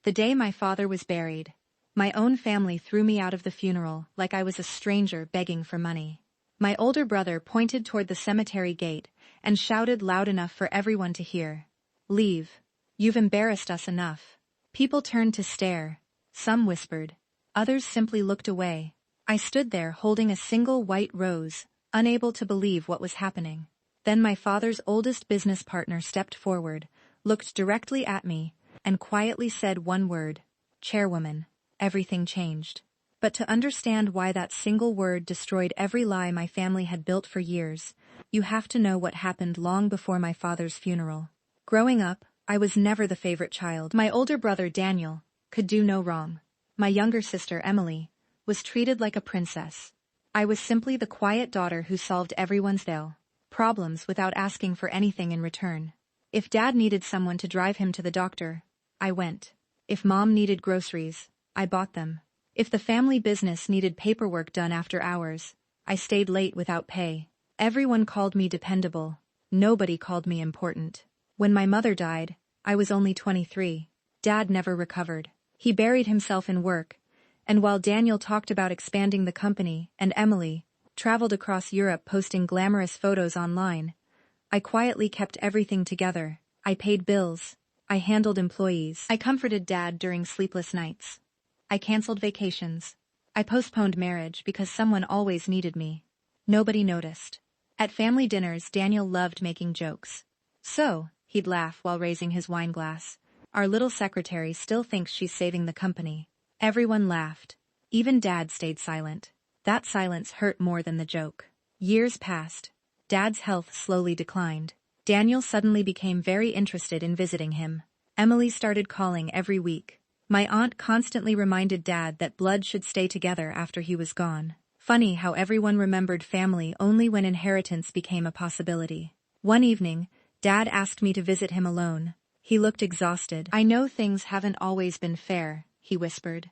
The day my father was buried, my own family threw me out of the funeral like I was a stranger begging for money. My older brother pointed toward the cemetery gate and shouted loud enough for everyone to hear. "Leave. You've embarrassed us enough." People turned to stare. Some whispered. Others simply looked away. I stood there holding a single white rose, unable to believe what was happening. Then my father's oldest business partner stepped forward, looked directly at me, and quietly said one word, "Chairwoman." Everything changed. But to understand why that single word destroyed every lie my family had built for years, you have to know what happened long before my father's funeral. Growing up, I was never the favorite child. My older brother Daniel could do no wrong. My younger sister Emily was treated like a princess. I was simply the quiet daughter who solved everyone's problems without asking for anything in return. If Dad needed someone to drive him to the doctor, I went. If Mom needed groceries, I bought them. If the family business needed paperwork done after hours, I stayed late without pay. Everyone called me dependable. Nobody called me important. When my mother died, I was only 23. Dad never recovered. He buried himself in work, and while Daniel talked about expanding the company and Emily traveled across Europe posting glamorous photos online, I quietly kept everything together. I paid bills. I handled employees. I comforted Dad during sleepless nights. I canceled vacations. I postponed marriage because someone always needed me. Nobody noticed. At family dinners, Daniel loved making jokes. "So," he'd laugh while raising his wine glass, "our little secretary still thinks she's saving the company." Everyone laughed. Even Dad stayed silent. That silence hurt more than the joke. Years passed. Dad's health slowly declined. Daniel suddenly became very interested in visiting him. Emily started calling every week. My aunt constantly reminded Dad that blood should stay together after he was gone. Funny how everyone remembered family only when inheritance became a possibility. One evening, Dad asked me to visit him alone. He looked exhausted. "I know things haven't always been fair," he whispered.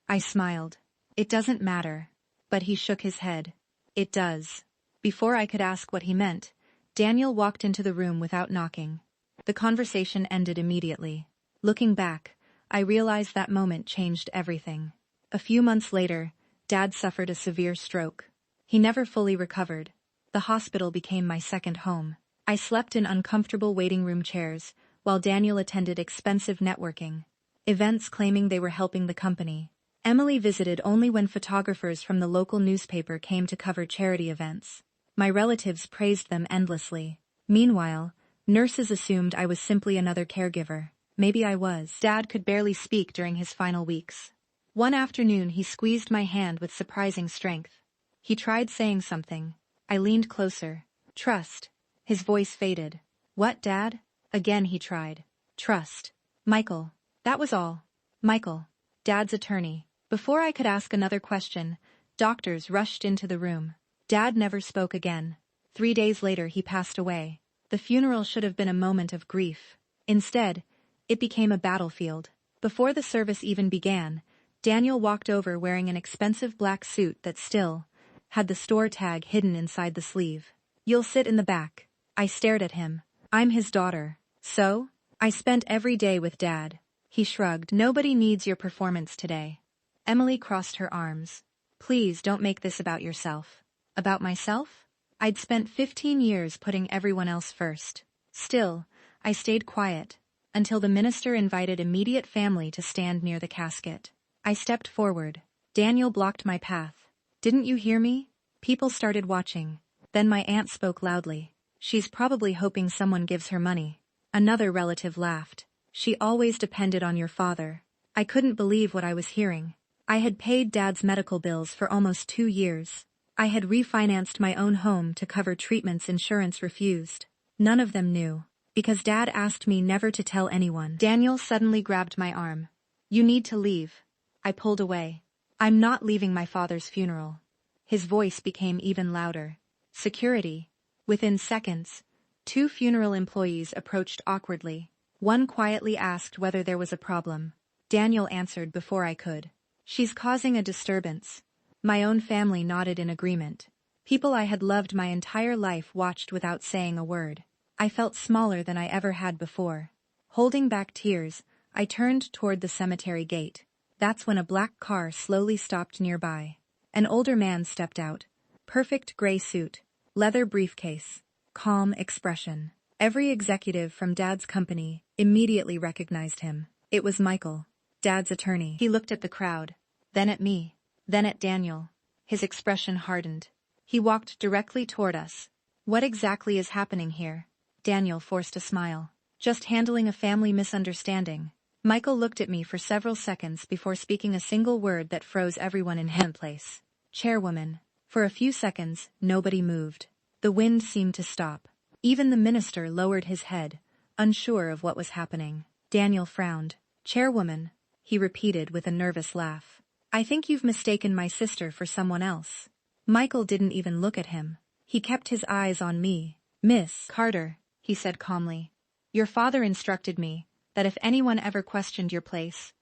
I smiled. "It doesn't matter." But he shook his head. "It does." Before I could ask what he meant, Daniel walked into the room without knocking. The conversation ended immediately. Looking back, I realized that moment changed everything. A few months later, Dad suffered a severe stroke. He never fully recovered. The hospital became my second home. I slept in uncomfortable waiting room chairs, while Daniel attended expensive networking events claiming they were helping the company. Emily visited only when photographers from the local newspaper came to cover charity events. My relatives praised them endlessly. Meanwhile, nurses assumed I was simply another caregiver. Maybe I was. Dad could barely speak during his final weeks. One afternoon he squeezed my hand with surprising strength. He tried saying something. I leaned closer. "Trust." His voice faded. "What, Dad?" Again he tried. "Trust. Michael." That was all. Michael. Dad's attorney. Before I could ask another question, doctors rushed into the room. Dad never spoke again. 3 days later he passed away. The funeral should have been a moment of grief. Instead, it became a battlefield. Before the service even began, Daniel walked over wearing an expensive black suit that still had the store tag hidden inside the sleeve. "You'll sit in the back." I stared at him. "I'm his daughter." "So?" "I spent every day with Dad." He shrugged. "Nobody needs your performance today." Emily crossed her arms. "Please don't make this about yourself." About myself? I'd spent 15 years putting everyone else first. Still, I stayed quiet, until the minister invited immediate family to stand near the casket. I stepped forward. Daniel blocked my path. "Didn't you hear me?" People started watching. Then my aunt spoke loudly. "She's probably hoping someone gives her money." Another relative laughed. "She always depended on your father." I couldn't believe what I was hearing. I had paid Dad's medical bills for almost 2 years. I had refinanced my own home to cover treatments insurance refused. None of them knew, because Dad asked me never to tell anyone. Daniel suddenly grabbed my arm. "You need to leave." I pulled away. "I'm not leaving my father's funeral." His voice became even louder. "Security." Within seconds, 2 funeral employees approached awkwardly. One quietly asked whether there was a problem. Daniel answered before I could. "She's causing a disturbance." My own family nodded in agreement. People I had loved my entire life watched without saying a word. I felt smaller than I ever had before. Holding back tears, I turned toward the cemetery gate. That's when a black car slowly stopped nearby. An older man stepped out. Perfect gray suit, leather briefcase, calm expression. Every executive from Dad's company immediately recognized him. It was Michael, Dad's attorney. He looked at the crowd, then at me, then at Daniel. His expression hardened. He walked directly toward us. What exactly is happening here? Daniel forced a smile. Just handling a family misunderstanding. Michael looked at me for several seconds before speaking a single word that froze everyone in place. Chairwoman. For a few seconds, nobody moved. The wind seemed to stop. Even the minister lowered his head, unsure of what was happening. Daniel frowned. Chairwoman, he repeated with a nervous laugh. I think you've mistaken my sister for someone else. Michael didn't even look at him. He kept his eyes on me. Miss Carter, he said calmly. Your father instructed me that if anyone ever questioned your place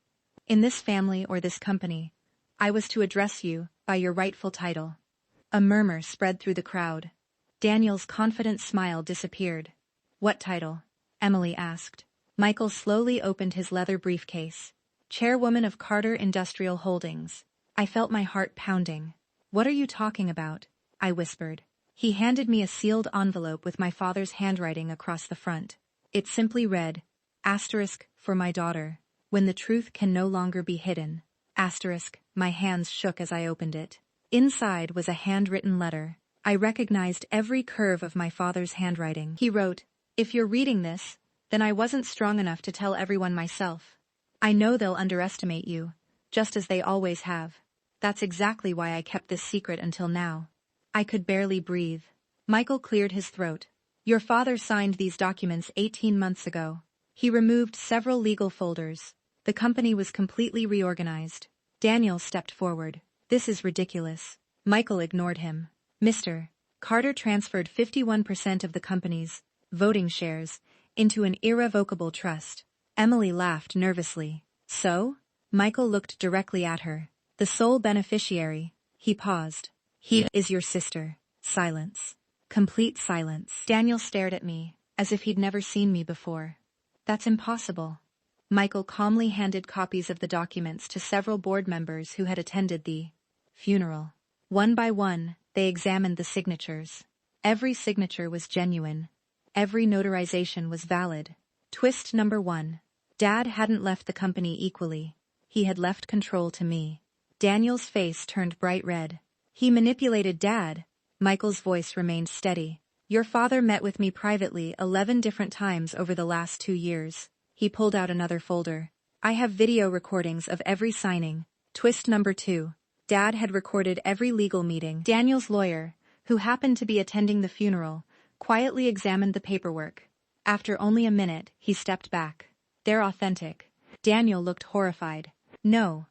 in this family or this company, I was to address you by your rightful title. A murmur spread through the crowd. Daniel's confident smile disappeared. What title? Emily asked. Michael slowly opened his leather briefcase. Chairwoman of Carter Industrial Holdings. I felt my heart pounding. What are you talking about? I whispered. He handed me a sealed envelope with my father's handwriting across the front. It simply read, Asterisk, for my daughter, when the truth can no longer be hidden. Asterisk, my hands shook as I opened it. Inside was a handwritten letter. I recognized every curve of my father's handwriting. He wrote, If you're reading this, then I wasn't strong enough to tell everyone myself. I know they'll underestimate you, just as they always have. That's exactly why I kept this secret until now. I could barely breathe. Michael cleared his throat. Your father signed these documents 18 months ago. He removed several legal folders. The company was completely reorganized. Daniel stepped forward. This is ridiculous. Michael ignored him. Mr. Carter transferred 51% of the company's voting shares into an irrevocable trust. Emily laughed nervously. So? Michael looked directly at her. The sole beneficiary. He paused. He is your sister. Silence. Complete silence. Daniel stared at me, as if he'd never seen me before. That's impossible. Michael calmly handed copies of the documents to several board members who had attended the funeral. One by one, they examined the signatures. Every signature was genuine. Every notarization was valid. Twist number 1. Dad hadn't left the company equally. He had left control to me. Daniel's face turned bright red. He manipulated Dad. Michael's voice remained steady. Your father met with me privately 11 different times over the last 2 years. He pulled out another folder. I have video recordings of every signing. Twist number 2. Dad had recorded every legal meeting. Daniel's lawyer, who happened to be attending the funeral, quietly examined the paperwork. After only a minute, he stepped back. They're authentic. Daniel looked horrified. No.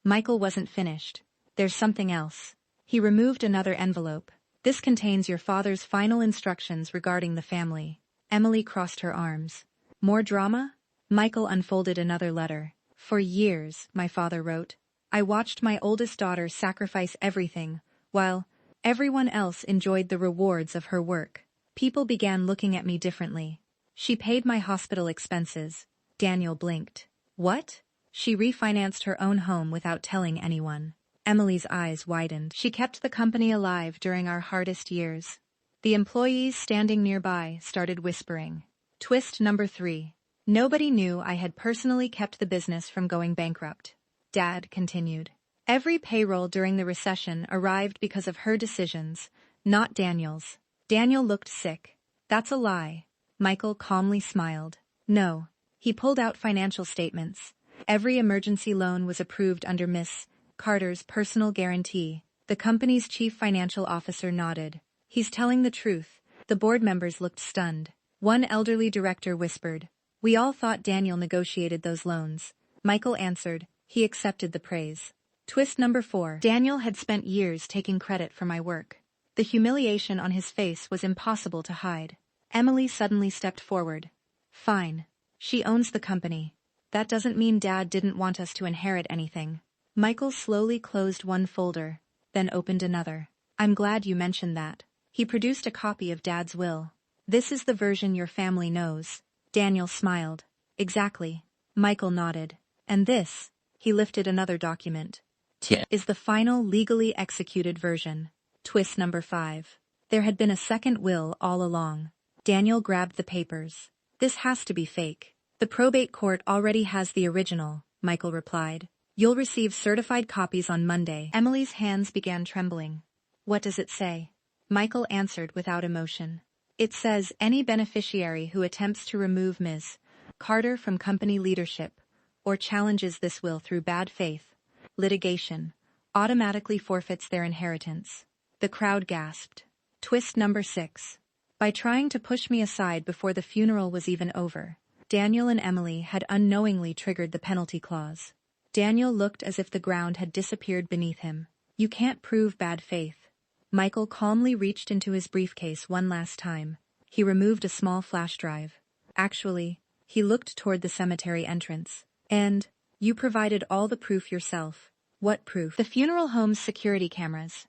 Michael wasn't finished. There's something else. He removed another envelope. This contains your father's final instructions regarding the family. Emily crossed her arms. More drama? Michael unfolded another letter. For years, my father wrote, I watched my oldest daughter sacrifice everything, while everyone else enjoyed the rewards of her work. People began looking at me differently. She paid my hospital expenses. Daniel blinked. What? She refinanced her own home without telling anyone. Emily's eyes widened. She kept the company alive during our hardest years. The employees standing nearby started whispering. Twist number 3. Nobody knew I had personally kept the business from going bankrupt. Dad continued. Every payroll during the recession arrived because of her decisions, not Daniel's. Daniel looked sick. That's a lie. Michael calmly smiled. No. He pulled out financial statements. Every emergency loan was approved under Miss Carter's personal guarantee. The company's chief financial officer nodded. He's telling the truth. The board members looked stunned. One elderly director whispered. We all thought Daniel negotiated those loans. Michael answered. He accepted the praise. Twist number 4. Daniel had spent years taking credit for my work. The humiliation on his face was impossible to hide. Emily suddenly stepped forward. Fine. She owns the company. That doesn't mean Dad didn't want us to inherit anything. Michael slowly closed one folder, then opened another. I'm glad you mentioned that. He produced a copy of Dad's will. This is the version your family knows. Daniel smiled. Exactly. Michael nodded. And this, he lifted another document, Yeah. is the final legally executed version. Twist number 5. There had been a second will all along. Daniel grabbed the papers. This has to be fake. The probate court already has the original, Michael replied. You'll receive certified copies on Monday. Emily's hands began trembling. What does it say? Michael answered without emotion. It says any beneficiary who attempts to remove Ms. Carter from company leadership or challenges this will through bad faith, litigation, automatically forfeits their inheritance. The crowd gasped. Twist number 6. By trying to push me aside before the funeral was even over, Daniel and Emily had unknowingly triggered the penalty clause. Daniel looked as if the ground had disappeared beneath him. You can't prove bad faith. Michael calmly reached into his briefcase one last time. He removed a small flash drive. Actually, he looked toward the cemetery entrance. And, you provided all the proof yourself. What proof? The funeral home's security cameras.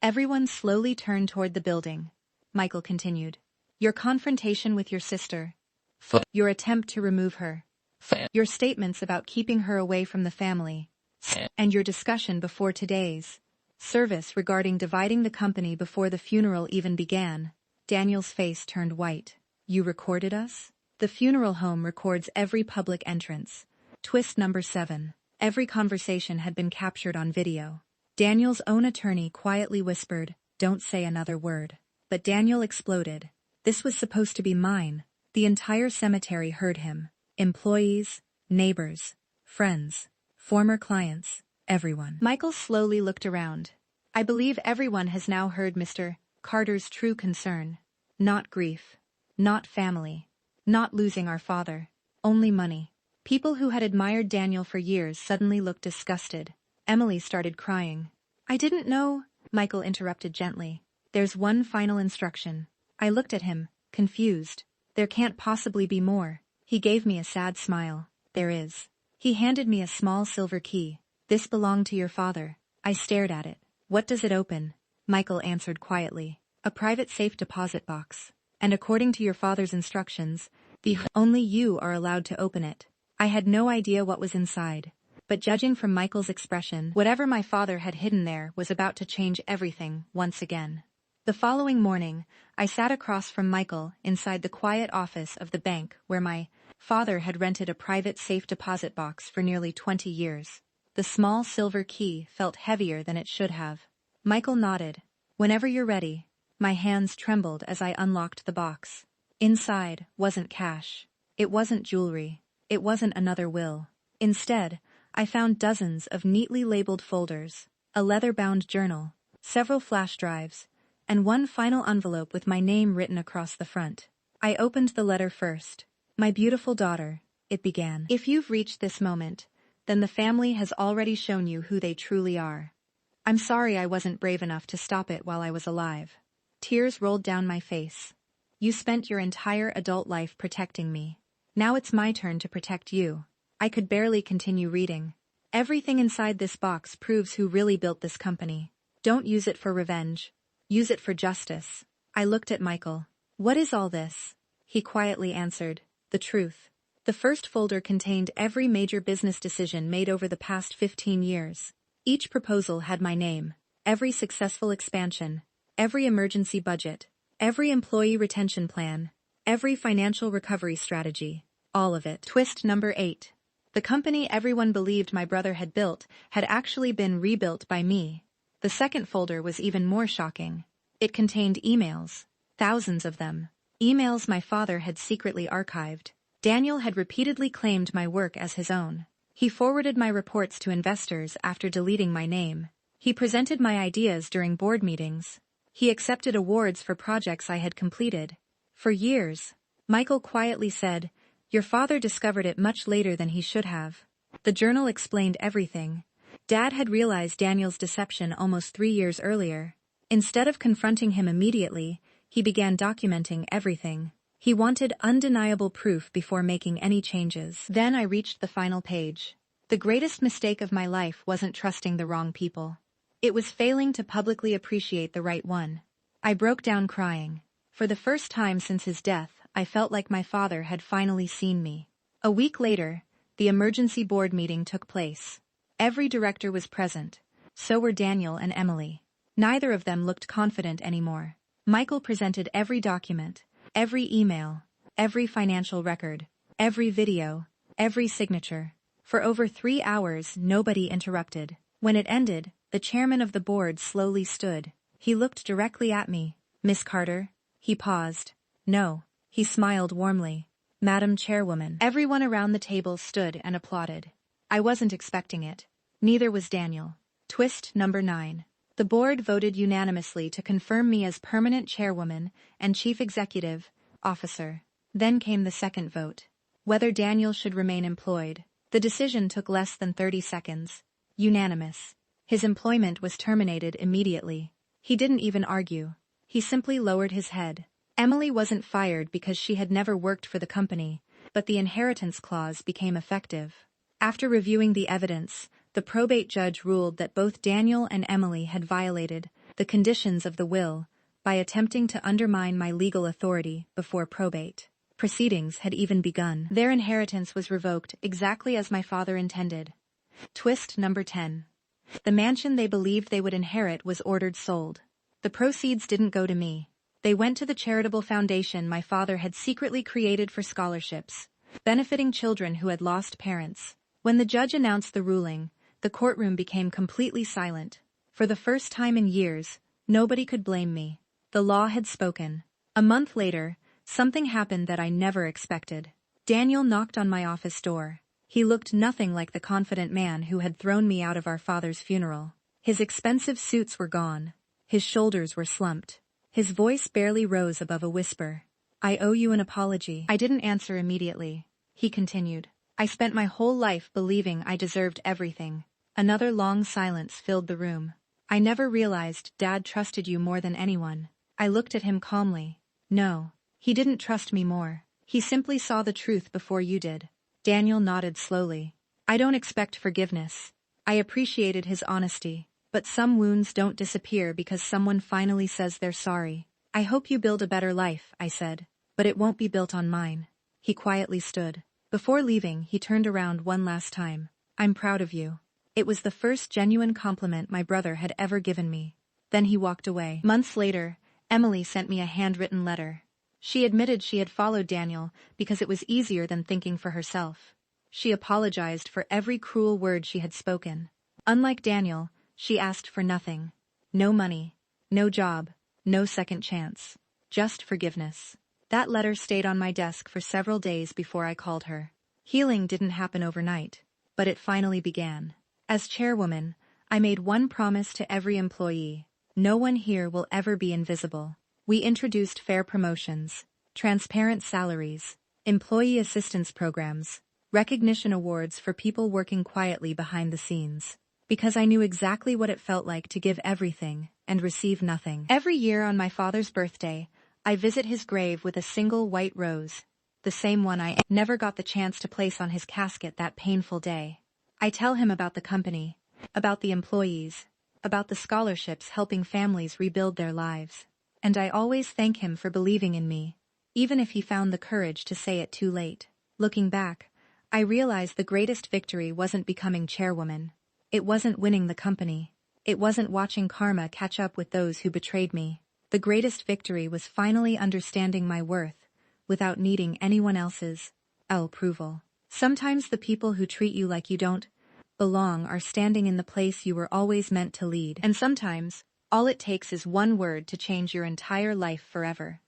Everyone slowly turned toward the building. Michael continued. Your confrontation with your sister. Your attempt to remove her. Your statements about keeping her away from the family. And your discussion before today's service regarding dividing the company before the funeral even began. Daniel's face turned white. You recorded us? The funeral home records every public entrance. Twist number 7. Every conversation had been captured on video. Daniel's own attorney quietly whispered, "Don't say another word." But Daniel exploded. This was supposed to be mine. The entire cemetery heard him. Employees, neighbors, friends, former clients, everyone. Michael slowly looked around. I believe everyone has now heard Mr. Carter's true concern. Not grief. Not family. Not losing our father. Only money. People who had admired Daniel for years suddenly looked disgusted. Emily started crying. I didn't know, Michael interrupted gently. There's one final instruction. I looked at him, confused. There can't possibly be more. He gave me a sad smile. There is. He handed me a small silver key. This belonged to your father. I stared at it. What does it open? Michael answered quietly. A private safe deposit box. And according to your father's instructions, only you are allowed to open it. I had no idea what was inside. But judging from Michael's expression, whatever my father had hidden there was about to change everything once again. The following morning, I sat across from Michael inside the quiet office of the bank where my father had rented a private safe deposit box for nearly 20 years. The small silver key felt heavier than it should have. Michael nodded. Whenever you're ready. My hands trembled as I unlocked the box. Inside wasn't cash. It wasn't jewelry. It wasn't another will. Instead, I found dozens of neatly labeled folders, a leather-bound journal, several flash drives, and one final envelope with my name written across the front. I opened the letter first. My beautiful daughter, it began. If you've reached this moment, then the family has already shown you who they truly are. I'm sorry I wasn't brave enough to stop it while I was alive. Tears rolled down my face. You spent your entire adult life protecting me. Now it's my turn to protect you. I could barely continue reading. Everything inside this box proves who really built this company. Don't use it for revenge. Use it for justice. I looked at Michael. What is all this? He quietly answered, the truth. The first folder contained every major business decision made over the past 15 years. Each proposal had my name. Every successful expansion. Every emergency budget. Every employee retention plan. Every financial recovery strategy. All of it. Twist number 8. The company everyone believed my brother had built had actually been rebuilt by me. The second folder was even more shocking. It contained emails. Thousands of them. Emails my father had secretly archived. Daniel had repeatedly claimed my work as his own. He forwarded my reports to investors after deleting my name. He presented my ideas during board meetings. He accepted awards for projects I had completed. For years, Michael quietly said, your father discovered it much later than he should have. The journal explained everything. Dad had realized Daniel's deception almost 3 years earlier. Instead of confronting him immediately, he began documenting everything. He wanted undeniable proof before making any changes. Then I reached the final page. The greatest mistake of my life wasn't trusting the wrong people. It was failing to publicly appreciate the right one. I broke down crying. For the first time since his death, I felt like my father had finally seen me. A week later, the emergency board meeting took place. Every director was present. So were Daniel and Emily. Neither of them looked confident anymore. Michael presented every document, every email, every financial record, every video, every signature. For over 3 hours, nobody interrupted. When it ended, the chairman of the board slowly stood. He looked directly at me. "Miss Carter?" He paused. "No." He smiled warmly. "Madam Chairwoman." Everyone around the table stood and applauded. I wasn't expecting it. Neither was Daniel. Twist number 9. The board voted unanimously to confirm me as permanent chairwoman and chief executive officer. Then came the second vote. Whether Daniel should remain employed. The decision took less than 30 seconds. Unanimous. His employment was terminated immediately. He didn't even argue. He simply lowered his head. Emily wasn't fired because she had never worked for the company, but the inheritance clause became effective. After reviewing the evidence, the probate judge ruled that both Daniel and Emily had violated the conditions of the will by attempting to undermine my legal authority before probate proceedings had even begun. Their inheritance was revoked exactly as my father intended. Twist number 10. The mansion they believed they would inherit was ordered sold. The proceeds didn't go to me. They went to the charitable foundation my father had secretly created for scholarships, benefiting children who had lost parents. When the judge announced the ruling, the courtroom became completely silent. For the first time in years, nobody could blame me. The law had spoken. A month later, something happened that I never expected. Daniel knocked on my office door. He looked nothing like the confident man who had thrown me out of our father's funeral. His expensive suits were gone. His shoulders were slumped. His voice barely rose above a whisper. "I owe you an apology." I didn't answer immediately. He continued. "I spent my whole life believing I deserved everything." Another long silence filled the room. "I never realized Dad trusted you more than anyone." I looked at him calmly. "No. He didn't trust me more. He simply saw the truth before you did." Daniel nodded slowly. "I don't expect forgiveness. I appreciated his honesty. But some wounds don't disappear because someone finally says they're sorry. I hope you build a better life," I said. "But it won't be built on mine." He quietly stood. Before leaving, he turned around one last time. "I'm proud of you." It was the first genuine compliment my brother had ever given me. Then he walked away. Months later, Emily sent me a handwritten letter. She admitted she had followed Daniel because it was easier than thinking for herself. She apologized for every cruel word she had spoken. Unlike Daniel, she asked for nothing. No money, no job, no second chance. Just forgiveness. That letter stayed on my desk for several days before I called her. Healing didn't happen overnight, but it finally began. As chairwoman, I made one promise to every employee. No one here will ever be invisible. We introduced fair promotions, transparent salaries, employee assistance programs, recognition awards for people working quietly behind the scenes. Because I knew exactly what it felt like to give everything and receive nothing. Every year on my father's birthday, I visit his grave with a single white rose, the same one I never got the chance to place on his casket that painful day. I tell him about the company, about the employees, about the scholarships helping families rebuild their lives. And I always thank him for believing in me, even if he found the courage to say it too late. Looking back, I realized the greatest victory wasn't becoming chairwoman. It wasn't winning the company. It wasn't watching karma catch up with those who betrayed me. The greatest victory was finally understanding my worth without needing anyone else's approval. Sometimes the people who treat you like you don't belong are standing in the place you were always meant to lead. And sometimes, all it takes is one word to change your entire life forever.